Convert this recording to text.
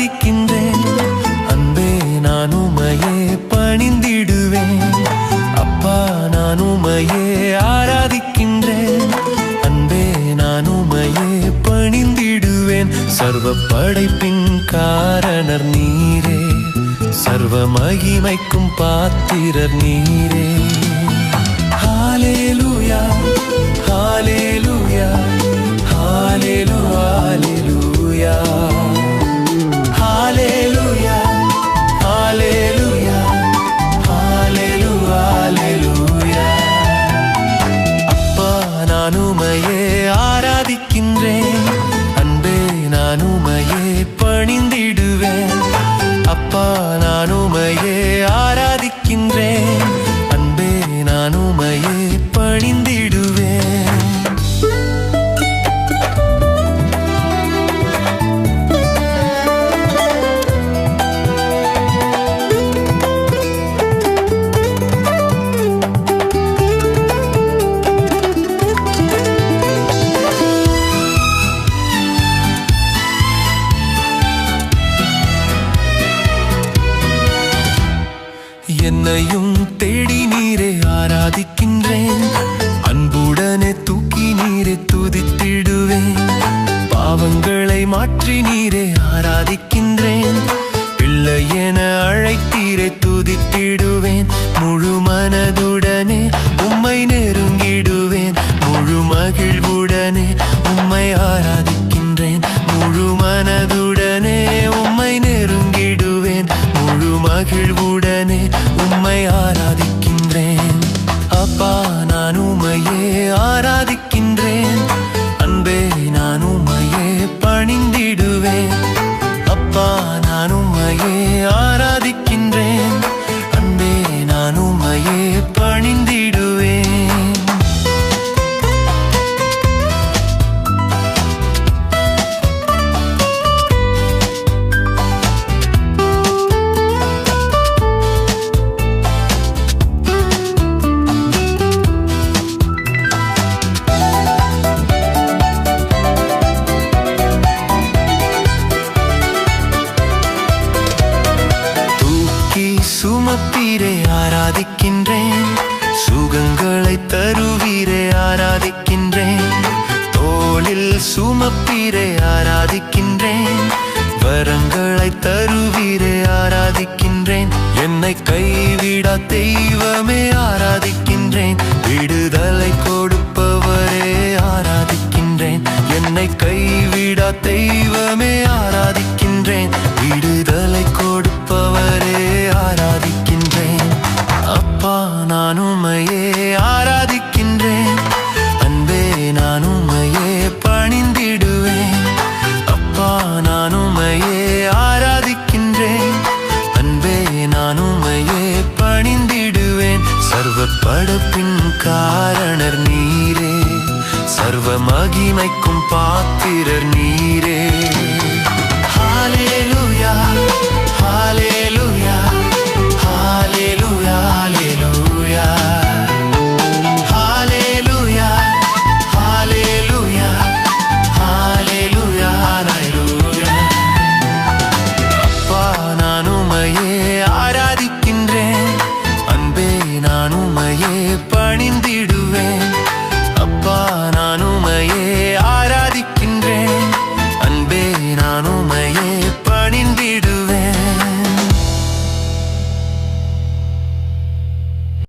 ஆராதிக்கின்றேன். அன்பே நான் உம்மையே பணிந்திடுவேன். அப்பா நான் உம்மையே ஆராதிக்கின்றேன். அன்பே நான் உம்மையே பணிந்திடுவேன். சர்வ படைப்பின் காரணர் நீரே, சர்வ மகிமைக்கும் பாத்திரர் நீரே. ஹல்லேலூயா ஹல்லேலூயா ஹல்லேலூயா ஹல்லேலூயா ஹல்லேலூயா ஹல்லேலூயா ஹல்லேலூயா. அப்பா நான் உம்மையே ஆராதிக்கின்றேன். அன்பே நான் உம்மையே பணிந்திடுவேன். அப்பா நான் உம்மையே ஆராதிக்கின்றேன். அன்பே நான் உம்மையே பணிந்திடுவேன். என்னையும் தேடி நீரே ஆராதிக்கின்றேன். அன்புடனே தூக்கி நீரே துதித்திடுவேன். பாவங்களை மாற்றி நீரே ஆராதிக்கின்றேன். பிள்ளை என அழைத்தீரே துதித்திடுவேன். முழு மனதுடனே உம்மை நெருங்கிடுவேன். முழு மகிழ்வுடனே உம்மை ஆராதிக்கின்றேன். முழு மனதுடனே உம்மை நெருங்கிடுவேன். முழு மகிழ்வுடனே உம்மை ஆராதிக்கின்றேன். அப்பா நான் உம்மையே ஆராதிக்கின்றேன். அன்பே நான் உம்மையே பணிந்திடுவேன். அப்பா நான் உம்மையே ஆராதிக்கின்றேன். அன்பே நான் உம்மையே பணிந்திடுவேன். சுமப்பீரே ஆராதிக்கின்றேன். சுகங்களை தருவீரே ஆராதிக்கின்றேன். தோளில் சுமப்பீரே ஆராதிக்கின்றேன். வரங்களை தருவீரே ஆராதிக்கின்றேன். என்னை கைவிடா தெய்வமே ஆராதிக்கின்றேன். விடுதலை கொடுப்பவரே ஆராதிக்கின்றேன். என்னை கைவிடா தெய்வமே ஆராதிக்கின்றேன். விடுதலை கொடுப்பவரே ஆராதிக்கின்றேன். அப்பா நான் உம்மையே ஆராதிக்கின்றேன். அன்பே நான் உம்மையே பணிந்திடுவேன். அப்பா நான் உம்மையே ஆராதிக்கின்றேன். அன்பே நான் உம்மையே பணிந்திடுவேன். சர்வ படைப்பின் காரணர் நீரே, சர்வ மகிமைக்கும் பாத்திரர் நீரே.